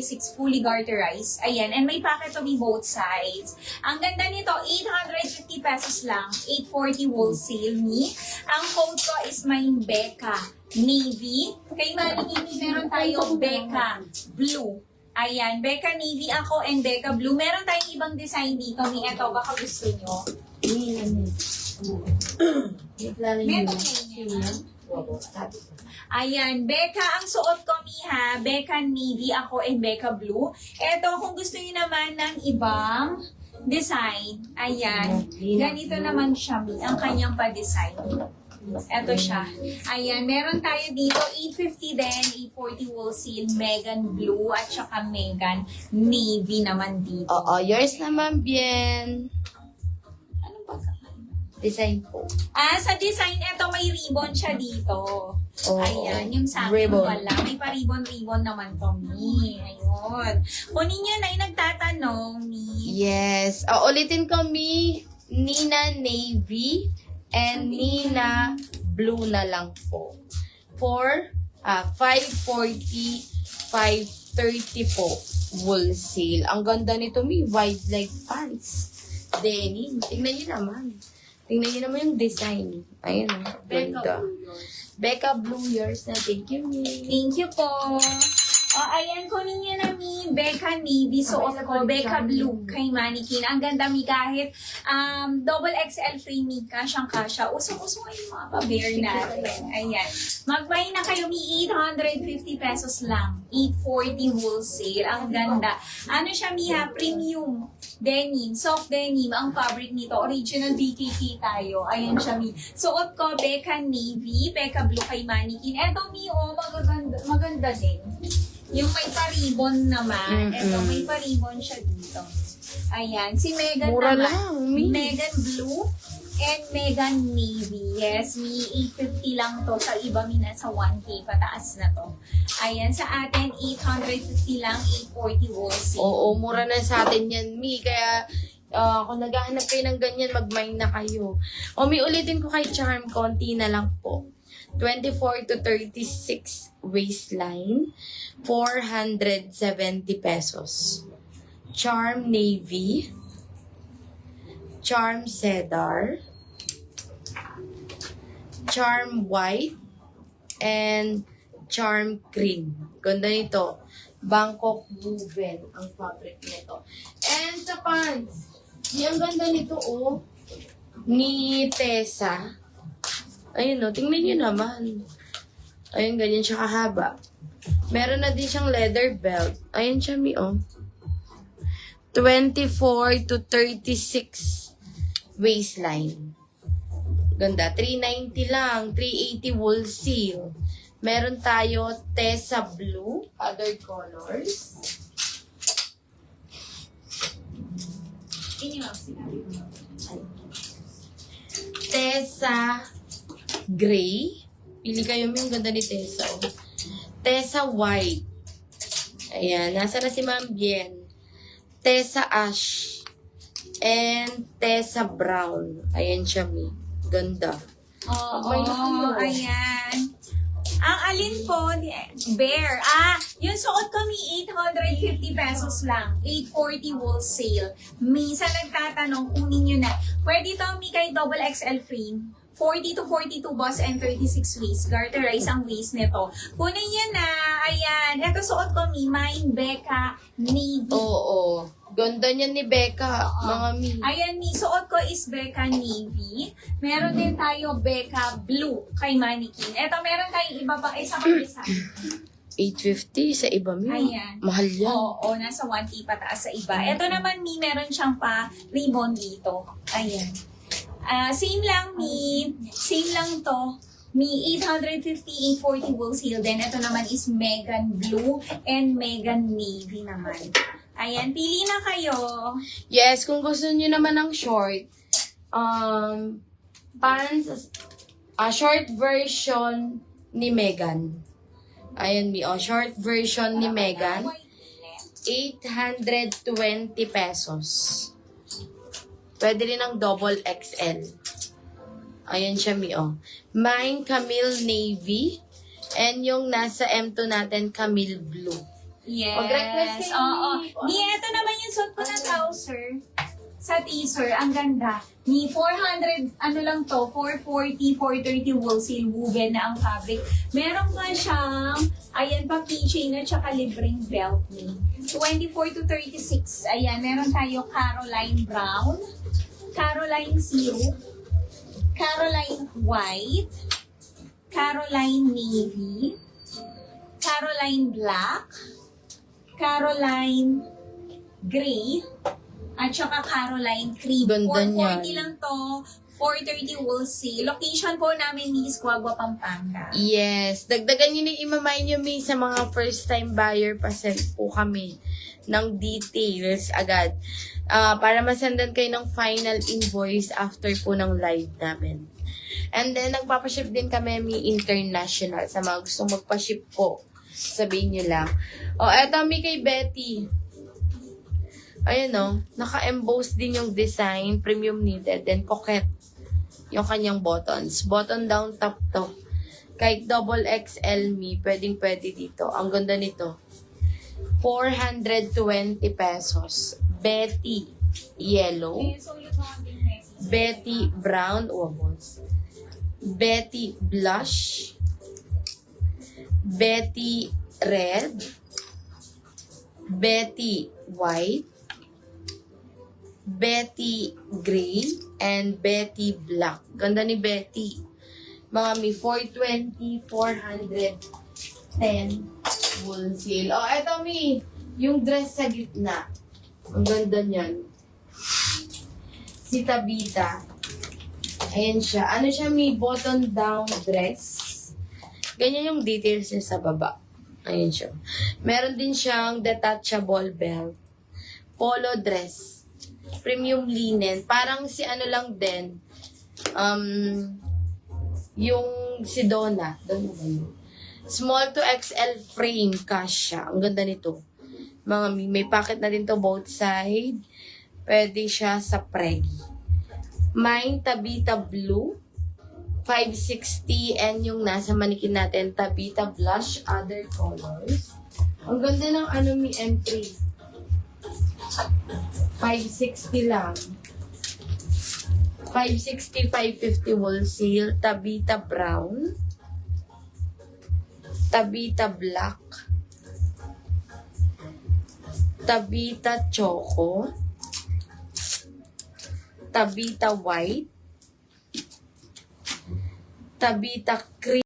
36 fully garterized. Ayan, and may pocket to be both sides. Ang ganda nito, 850 pesos lang, 840 wholesale me. Ang code ko is my Becca Navy. Kay Mari Navy, meron tayo Becca Blue. Ayan, Becca Navy ako and Becca Blue. Meron tayong ibang design dito. May eto, baka gusto nyo. Meron Ayan, Becca, ang suot ko, Miha, Becca Navy ako and Becca Blue. Eto, kung gusto niyo naman ng ibang design, ayan, ganito naman siya, Mi, ang kanyang pa-design. Eto siya. Ayan, meron tayo dito, 850 din, 840 wholesale, Megan Blue, at saka Megan Navy naman dito. Oo, yours naman, Bien. Anong pagkakain? Design po. Sa design, eto may ribbon siya dito. Oo. Ayan, yung sa akin Ribbon. pala. May pa-ribbon-ribbon naman to, Mi. Ayun. Kunin nyo na yung nagtatanong, Mi. Yes. Ulitin ko, Mi. Nina Navy and Nina Blue na lang po. For 540, 530 po. Wholesale. Ang ganda nito, Mi. Wide leg pants. Denim. Tingnan nyo naman. Tingnan nyo naman yung design. Ayun. Ganda. Becca Blue, yours na. Thank you, Mi. Thank you po. Ayan, kunin nyo na, Mi. Becca Navy. Suot ko. Becca Blue kay Mannequin. Ang ganda, Mi. Kahit double XL free, Mi. Kasyang-kasya. Usong-usong yung mga pa-bear natin. Ayan. Mag-buy na kayo, Mi. 850 pesos lang. 840 wholesale. Ang ganda. Ano siya, Mi, ha? Premium denim. Soft denim. Ang fabric nito. Original BKK tayo. Ayan siya, Mi. Suot ko, Becca Navy. Becca Blue kay Mannequin. Eto, Mi, maganda din. Yung may pa-ribbon naman. Eto, may pa-ribbon siya dito. Ayan. Si Megan Mura naman. lang, Mi. Megan Blue and Megan Navy. Yes, Mi, 850 lang to. Sa iba, Mi, nasa 1K pataas na to. Ayan, sa atin, 850 lang, 840 wholesale. Oo, mura na sa atin yan, Mi. Kaya, kung naghahanap kayo ng ganyan, mag-mine na kayo. O, Mi, ulitin ko kay Charm, konti na lang po. 24 to 36 waistline, 470 pesos. Charm Navy, Charm Cedar, Charm White, and Charm Cream. Ganda nito. Bangkok Woven ang fabric nito. And sa pants, ang ganda nito, oh, ni Tessa. Ayun, oh, tingnan nyo naman. Ayun, ganyan siya kahaba. Meron na din siyang leather belt. Ayun siya, Mi, oh. 24 to 36 waistline. Ganda. 390 lang. 380 wholesale. Meron tayo Tessa Blue. Other colors. Tessa Gray. Pili kayo, Mi. Ang ganda ni Tessa, oh. Tessa White. Ayan. Nasa na si Ma'am Bien. Tessa Ash. And Tessa Brown. Ayan siya, Mi. Ganda. Oo, May nakuha. ayan. Ang alin po, bear. Yung suot ko, Mi, 850 pesos lang. 840 wholesale. Minsan nagtatanong, kunin nyo na. Pwede to, Mi, kay double XL frame. 40 to 42 boss and 36 waist. Garterize ang waist nito. Kunin nyo na. Ayan. Ito suot ko, Mi. Mine Becca Navy. Oo. Ganda niya ni Becca, mga Mi. Ayan, Mi. Suot ko is Becca Navy. Meron din tayo Becca Blue kay Mannequin. Ito, meron tayong iba pa. Isa pa isa. 850 sa iba, Mi. Ayan. Mahal yan. Oo, nasa 1K pataas sa iba. Ito naman, Mi, meron siyang pa ribbon dito. Ayan. Same lang, Mi. Same lang to. Mi, 850, 840 wholesale din. Ito naman is Megan Blue and Megan Navy naman. Ayan, pili na kayo. Yes, kung gusto niyo naman ng short, pants, short version ni Megan. Ayan, Mi. Oh, short version ni Megan. 820 pesos. Pwede rin ng double XL. Ayan siya, Mi, oh. Mine, Camille Navy. And yung nasa M2 natin, Camille Blue. Yes. Mag-request kayo. Oo. Ni, eto naman yung suot ko na trouser. Sa teaser, ang ganda. Ni 400, ano lang to, 440, 430 wool seal woven na ang fabric. Meron pa siyang, ayan pa, keychain at saka libreng belt ni. 24 to 36. Ayan, meron tayo Caroline Brown, Caroline Syrup, Caroline White, Caroline Navy, Caroline Black, Caroline Gray, at saka Caroline Cream. Ganda 440 niyan. lang to. 430 wool seal. Location po namin ni Isquagua, Pampanga. Yes. Dagdagan nyo na imamay nyo, May, sa mga first-time buyer, pasend po kami ng details agad. Para masendan kayo ng final invoice after po ng live namin. And then, nagpapaship din kami, May, international. Sa mga gustong magpaship po, sabihin nyo lang. Eto, May, kay Betty. Ayan naka-emboss din yung design, premium knitted, then coquette yung kanyang buttons. Button down, top to. Kahit double XL me, pwedeng-pwede dito. Ang ganda nito. 420 pesos. Betty yellow. So, yung mga message. Betty brown. Betty blush. Betty red. Betty white. Betty gray, and Betty black. Ganda ni Betty. Mga may 420, 410 wool seal. Eto mi, yung dress sa gitna. Ang ganda niyan. Si Tabita. Ayan siya. Ano siya, may button down dress. Ganyan yung details niya sa baba. Ayan siya. Meron din siyang detachable belt. Polo dress. Premium linen. Parang si ano lang din. Yung si Donna. Small to XL frame kasha. Ang ganda nito. May pocket na din to both side. Pwede siya sa pregi. Mine, Tabita Blue. 560. And yung nasa manikin natin, Tabita Blush. Other colors. Ang ganda ng M3. 560 lang. 560, 550 wool seal. Tabita brown. Tabita black. Tabita choco. Tabita white. Tabita cream.